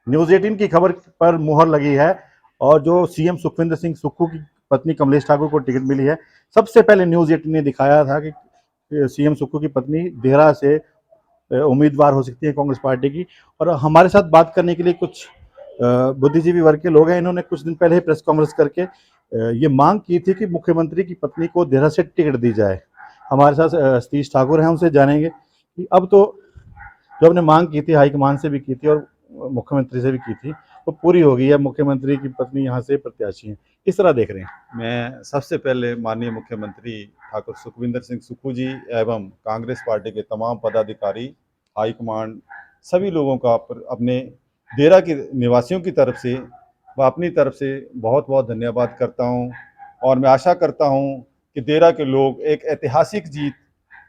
News 18 की खबर पर मुहर लगी है और जो सीएम सुखविंदर सिंह सुक्खू की पत्नी कमलेश ठाकुर को टिकट मिली है। सबसे पहले न्यूज 18 ने दिखाया था कि सीएम सुक्खू की पत्नी देहरा से उम्मीदवार हो सकती है कांग्रेस पार्टी की। और हमारे साथ बात करने के लिए कुछ बुद्धिजीवी वर्ग के लोग हैं। इन्होंने कुछ दिन पहले प्रेस कॉन्फ्रेंस करके ये मांग की थी कि मुख्यमंत्री की पत्नी को देहरा से टिकट दी जाए। हमारे साथ सतीश ठाकुर हैं, उनसे जानेंगे कि अब तो जो हमने मांग की थी हाईकमान से भी की थी और मुख्यमंत्री से भी की थी, वो पूरी हो गई है। मुख्यमंत्री की पत्नी यहाँ से प्रत्याशी हैं, किस तरह देख रहे हैं? मैं सबसे पहले माननीय मुख्यमंत्री ठाकुर सुखविंदर सिंह सुक्खू जी एवं कांग्रेस पार्टी के तमाम पदाधिकारी, हाईकमांड, सभी लोगों का अपने देरा के निवासियों की तरफ से व अपनी तरफ से बहुत बहुत धन्यवाद करता हूं। और मैं आशा करता हूं कि देरा के लोग एक ऐतिहासिक जीत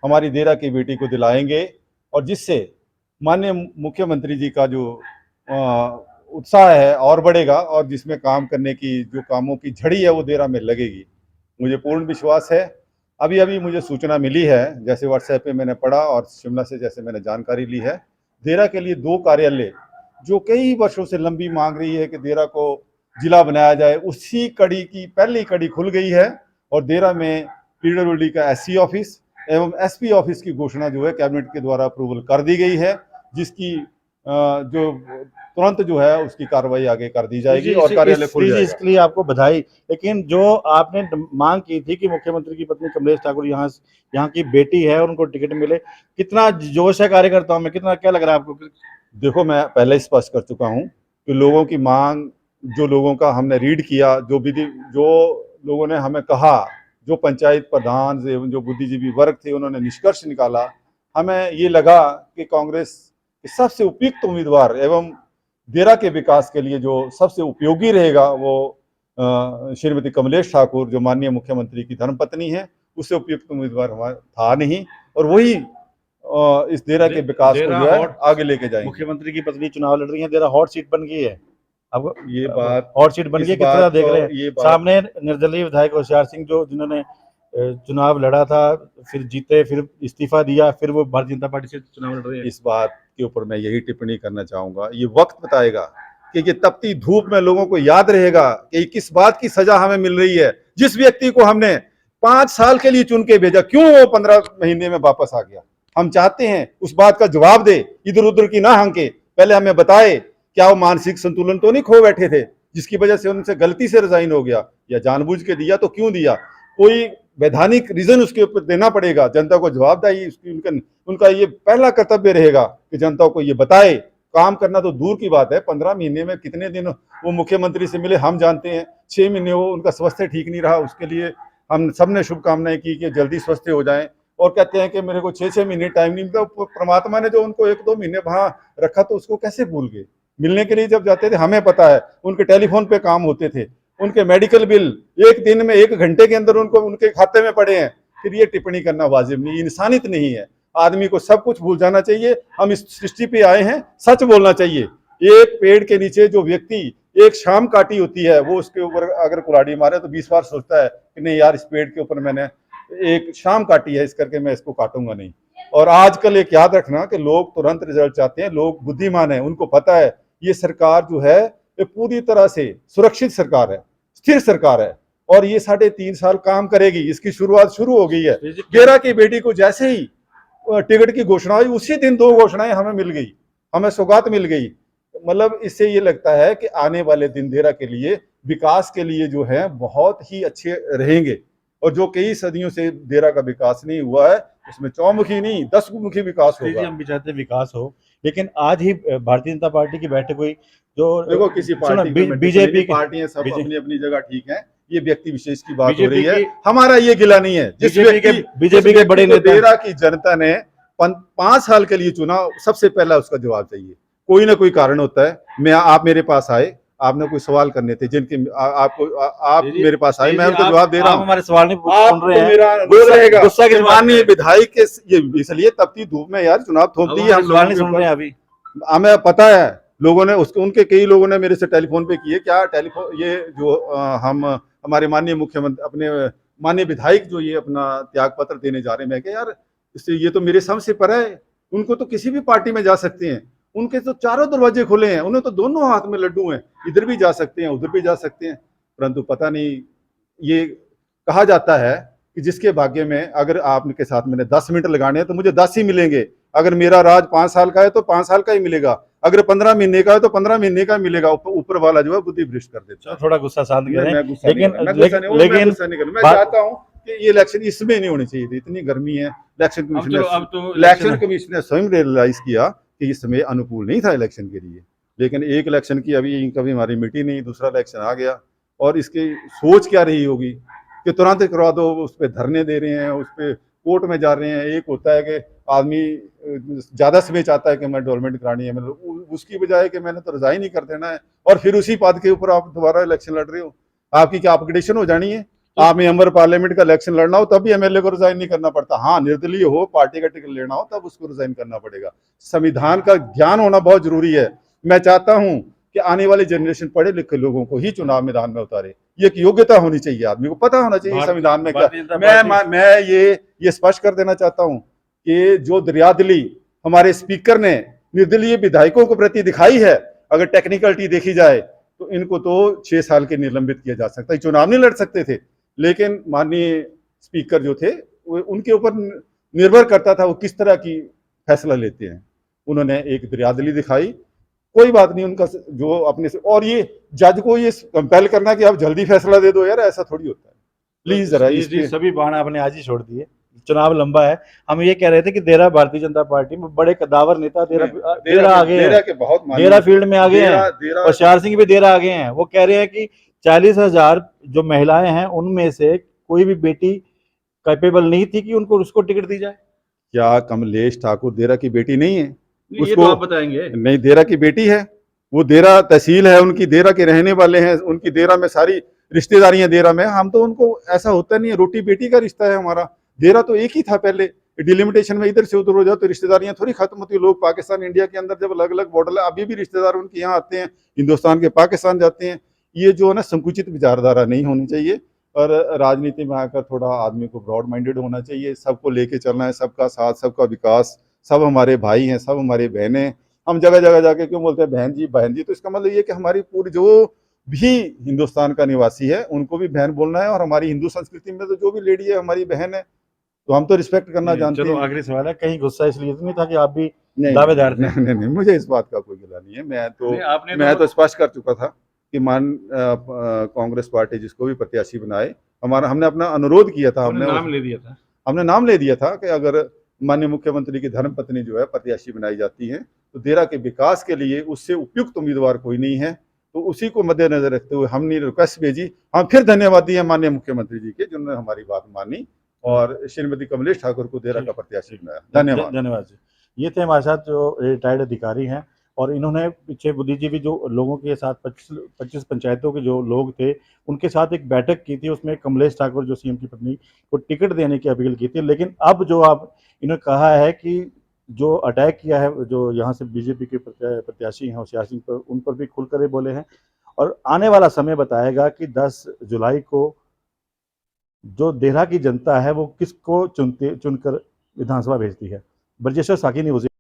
हमारी देरा की बेटी को दिलाएंगे और जिससे माननीय मुख्यमंत्री जी का जो उत्साह है और बढ़ेगा और जिसमें काम करने की जो कामों की झड़ी है वो देरा में लगेगी। मुझे पूर्ण विश्वास है। अभी अभी मुझे सूचना मिली है, जैसे व्हाट्सएप पे मैंने पढ़ा और शिमला से जैसे मैंने जानकारी ली है, देरा के लिए 2 कार्यालय जो कई वर्षों से लंबी मांग रही है कि देरा को जिला बनाया जाए, उसी कड़ी की पहली कड़ी खुल गई है। और देरा में पीडब्ल्यूडी का एससी ऑफिस एवं एसपी ऑफिस की घोषणा जो है कैबिनेट के द्वारा अप्रूवल कर दी गई है, जिसकी जो तुरंत जो है उसकी कार्रवाई आगे कर दी जाएगी और कार्यालय खुल जाएगा। इसके लिए आपको बधाई। लेकिन जो आपने मांग की थी कि मुख्यमंत्री की पत्नी कमलेश ठाकुर यहाँ की बेटी है और उनको टिकट मिले, कितना जोश है कार्यकर्ताओं में, कितना, क्या लग रहा है आपको? देखो, मैं पहले ही स्पष्ट कर चुका हूँ कि लोगों की मांग, जो लोगों का हमने रीड किया, जो लोगों ने हमें कहा, जो पंचायत प्रधान एवं जो बुद्धिजीवी वर्ग थे उन्होंने निष्कर्ष निकाला, हमें ये लगा कि कांग्रेस के सबसे उपयुक्त उम्मीदवार एवं देरा के विकास के लिए जो सबसे उपयोगी रहेगा वो श्रीमती कमलेश ठाकुर, जो माननीय मुख्यमंत्री की धर्मपत्नी है, उससे उपयुक्त उम्मीदवार हमारा था नहीं। और वही इस देरा के विकास को जो है आगे लेके जाएंगे। मुख्यमंत्री की पत्नी चुनाव लड़ रही है, देरा हॉट सीट बन गई है। अब ये बात हॉट सीट बन गई, किस तरह देख रहे हैं? सामने निर्दलीय विधायक होशियार सिंह जो जिन्होंने चुनाव लड़ा था, फिर जीते, फिर इस्तीफा दिया, फिर वो भारतीय जनता पार्टी से चुनाव लड़ रहे हैं। इस बात के ऊपर मैं यही टिप्पणी करना चाहूंगा, ये वक्त बताएगा कि ये तपती धूप में लोगों को याद रहेगा कि किस बात की सजा हमें मिल रही है। जिस व्यक्ति को हमने 5 साल के लिए चुन के भेजा, क्यों वो 15 महीने में वापस आ गया? हम चाहते हैं उस बात का जवाब दे, इधर उधर की ना हंके। पहले हमें बताए क्या वो मानसिक संतुलन तो नहीं खो बैठे थे जिसकी वजह से उनसे गलती से रिजाइन हो गया, या जानबूझ के दिया तो क्यों दिया? कोई वैधानिक रीजन उसके ऊपर देना पड़ेगा, जनता को जवाबदेही उसकी उनका ये पहला कर्तव्य रहेगा कि जनता को ये बताए। काम करना तो दूर की बात है, 15 महीने में कितने दिन वो मुख्यमंत्री से मिले हम जानते हैं। 6 महीने वो उनका स्वास्थ्य ठीक नहीं रहा, उसके लिए हम सबने शुभकामनाएं की कि जल्दी स्वस्थ हो जाएं। और कहते हैं कि मेरे को 6-6 महीने टाइम नहीं मिलता। परमात्मा ने जो उनको 1-2 महीने वहां रखा तो उसको कैसे भूल गए? मिलने के लिए जब जाते थे, हमें पता है उनके टेलीफोन पे काम होते थे, उनके मेडिकल बिल एक दिन में 1 घंटे के अंदर उनको उनके खाते में पड़े हैं। फिर ये टिप्पणी करना वाजिब नहीं, इंसानियत नहीं है। आदमी को सब कुछ भूल जाना चाहिए। हम इस सृष्टि पे आए हैं, सच बोलना चाहिए। एक पेड़ के नीचे जो व्यक्ति एक शाम काटी होती है, वो उसके ऊपर अगर कुल्हाड़ी मारे तो 20 बार सोचता है कि नहीं यार, इस पेड़ के ऊपर मैंने एक शाम काटी है, इस करके मैं इसको काटूंगा नहीं। और आजकल एक याद रखना कि लोग तुरंत रिजल्ट चाहते हैं। लोग बुद्धिमान है, उनको पता है ये सरकार जो है ये पूरी तरह से सुरक्षित सरकार है, स्थिर सरकार है और ये 3.5 साल काम करेगी। इसकी शुरुआत शुरू हो गई है। देरा की बेटी को जैसे ही टिकट की घोषणा हुई, उसी दिन 2 घोषणाएं हमें मिल गई, हमें सौगात मिल गई। मतलब इससे ये लगता है कि आने वाले दिन देरा के लिए, विकास के लिए जो है बहुत ही अच्छे रहेंगे। और जो कई सदियों से देरा का विकास नहीं हुआ है, उसमें चौमुखी नहीं 10 मुखी विकास होगा। हम भी चाहते हैं विकास हो, लेकिन आज ही भारतीय जनता पार्टी की बैठक हुई। जो देखो, किसी पार्टी बीजेपी पार्टियां सब अपनी अपनी जगह ठीक है, ये व्यक्ति विशेष की बात हो रही है, हमारा ये गिला नहीं है। जिस बीजेपी के बड़े नेता देरा की जनता ने 5 साल के लिए चुना, सबसे पहला उसका जवाब चाहिए। कोई ना कोई कारण होता है। आप मेरे पास आए, आपने कोई सवाल करने थे जिनके आप मेरे पास आए, मैं उनको जवाब दे रहा हूँ। हमारे सवाल नहीं सुन रहे हैं, मेरा रोल रहेगा गुस्सा के माननीय विधायक के ये, इसलिए तपती धूप में यार चुनाव थोप दिए। हम सवाल नहीं सुन रहे हैं अभी। हमें पता है लोगों ने उनके कई लोगों ने मेरे से टेलीफोन पे किए, क्या टेलीफोन ये जो हम हमारे माननीय मुख्यमंत्री अपने माननीय विधायक जो ये अपना त्याग पत्र देने जा रहे हैं, मैं क्या यार इससे ये तो मेरे समझ से परे है। उनको तो किसी भी पार्टी में जा सकते हैं, उनके तो चारों दरवाजे खुले हैं, उन्हें तो दोनों हाथ में लड्डू हैं, इधर भी जा सकते हैं उधर भी जा सकते हैं। परंतु पता नहीं, ये कहा जाता है कि जिसके भाग्य में अगर आपके साथ मैंने 10 मिनट लगाने हैं तो मुझे 10 ही मिलेंगे। अगर मेरा राज 5 साल का है तो 5 साल का ही मिलेगा, अगर 15 महीने का है तो 15 महीने का मिलेगा। ऊपर वाला जो है बुद्धि भ्रष्ट कर देता है। थोड़ा गुस्सा शांत करें। मैं गुस्सा नहीं कर रहा, मैं चाहता हूं कि ये इलेक्शन इसमें नहीं होनी चाहिए थी। इतनी गर्मी है, इलेक्शन कमीशन ने स्वयं रियलाइज किया कि इस समय अनुकूल नहीं था इलेक्शन के लिए। लेकिन एक इलेक्शन की अभी कभी हमारी मिटी नहीं, दूसरा इलेक्शन आ गया, और इसकी सोच क्या रही होगी कि तुरंत करवा दो। उस पर धरने दे रहे हैं, उस पर कोर्ट में जा रहे हैं। एक होता है कि आदमी ज्यादा समय चाहता है कि मैं डेवलपमेंट करानी है, मतलब उसकी बजाय कि मैंने तो रिजाइन ही कर देना है, और फिर उसी पद के ऊपर आप दोबारा इलेक्शन लड़ रहे हो। आपकी क्या अपग्रेडेशन हो जानी है? आप मेंबर पार्लियामेंट का इलेक्शन लड़ना हो तब भी एमएलए को रिजाइन नहीं करना पड़ता। हाँ, निर्दलीय हो, पार्टी का टिकट लेना हो तब उसको रिजाइन करना पड़ेगा। संविधान का ज्ञान होना बहुत जरूरी है। मैं चाहता हूं कि आने वाली जनरेशन पढ़े लिखे लोगों को ही चुनाव मैदान में उतारे। ये एक योग्यता होनी चाहिए, आदमी को पता होना चाहिए संविधान में क्या। मैं ये स्पष्ट कर देना चाहता हूं कि जो दरियादिली हमारे स्पीकर ने निर्दलीय विधायकों के प्रति दिखाई है, अगर टेक्निकलिटी देखी जाए तो इनको तो 6 साल के निलंबित किया जा सकता है। चुनाव नहीं लड़ सकते थे, लेकिन माननीय स्पीकर जो थे वो उनके ऊपर निर्भर करता था वो किस तरह की फैसला लेते हैं। उन्होंने एक दरियादिली दिखाई, कोई बात नहीं, उनका जो अपने से। और ये जज को ये कंपेल करना कि आप जल्दी फैसला दे दो, यार ऐसा थोड़ी होता है। प्लीज जरा इस सभी बहाने आपने आज ही छोड़ दिए, चुनाव लंबा है। हम ये कह रहे थे कि देरा भारतीय जनता पार्टी में बड़े कदावर नेता देरा आगे हैं, देरा फील्ड में आगे हैं, होशियार सिंह भी देरा आगे हैं। वो कह रहे हैं कि 40,000 जो महिलाएं हैं उनमें से कोई भी बेटी कैपेबल नहीं थी कि उनको उसको टिकट दी जाए। क्या कमलेश ठाकुर देरा की बेटी नहीं है? उसको तो आप बताएंगे। नहीं, देरा की बेटी है, वो देरा तहसील है उनकी, देरा के रहने वाले हैं, उनकी देरा में सारी रिश्तेदारियां देरा में। हम तो उनको, ऐसा होता नहीं है, रोटी बेटी का रिश्ता है हमारा। देरा तो एक ही था पहले, डिलिमिटेशन में इधर से उधर हो जाओ तो रिश्तेदारियां थोड़ी खत्म होती है। लोग पाकिस्तान इंडिया के अंदर जब अलग अलग बॉर्डर है, अभी भी रिश्तेदार उनके यहाँ आते हैं, हिंदुस्तान के पाकिस्तान जाते हैं। ये जो है ना संकुचित विचारधारा नहीं होनी चाहिए, और राजनीति में आकर थोड़ा आदमी को ब्रॉड माइंडेड होना चाहिए। सबको लेके चलना है, सबका साथ, सबका विकास, सब हमारे भाई हैं, सब हमारे बहनें। हम जगह जगह जाके क्यों बोलते हैं बहन जी बहन जी, तो इसका मतलब ये कि हमारी पूरी जो भी हिंदुस्तान का निवासी है उनको भी बहन बोलना है, और हमारी हिंदू संस्कृति में तो जो भी लेडी है हमारी बहन है, तो हम तो रिस्पेक्ट करना जानते हैं। चलो आखिरी सवाल है, कहीं गुस्सा इसलिए तो नहीं था कि आप भी दावेदार थे? नहीं, मुझे इस बात का कोई गिला नहीं है। मैं तो स्पष्ट कर चुका था कि कांग्रेस पार्टी जिसको भी प्रत्याशी बनाए, हमने अपना अनुरोध किया था, हमने नाम ले दिया था कि अगर माननीय मुख्यमंत्री की धर्मपत्नी जो है प्रत्याशी बनाई जाती है तो देरा के विकास के लिए उससे उपयुक्त उम्मीदवार कोई नहीं है, तो उसी को मद्देनजर रखते हुए हमने रिक्वेस्ट भेजी। हम फिर धन्यवाद दिए माननीय मुख्यमंत्री जी के, जिन्होंने हमारी बात मानी और श्रीमती कमलेश ठाकुर को देरा का प्रत्याशी बनाया। धन्यवाद जी। ये थे हमारे साथ जो रिटायर्ड अधिकारी हैं, और इन्होंने पीछे बुद्धिजीवी जो लोगों के साथ 25 पंचायतों के जो लोग थे उनके साथ एक बैठक की थी। उसमें कमलेश ठाकुर जो सीएम की पत्नी को टिकट देने की अपील की थी। लेकिन अब जो आप इन्होंने कहा है कि जो अटैक किया है, जो यहाँ से बीजेपी के प्रत्याशी हैं होशियार सिंह पर, उन पर भी खुलकर ही बोले हैं। और आने वाला समय बताएगा कि 10 जुलाई को जो देरा की जनता है वो किसको चुनकर विधानसभा भेजती है। ब्रजेश्वर साकी न्यूज़।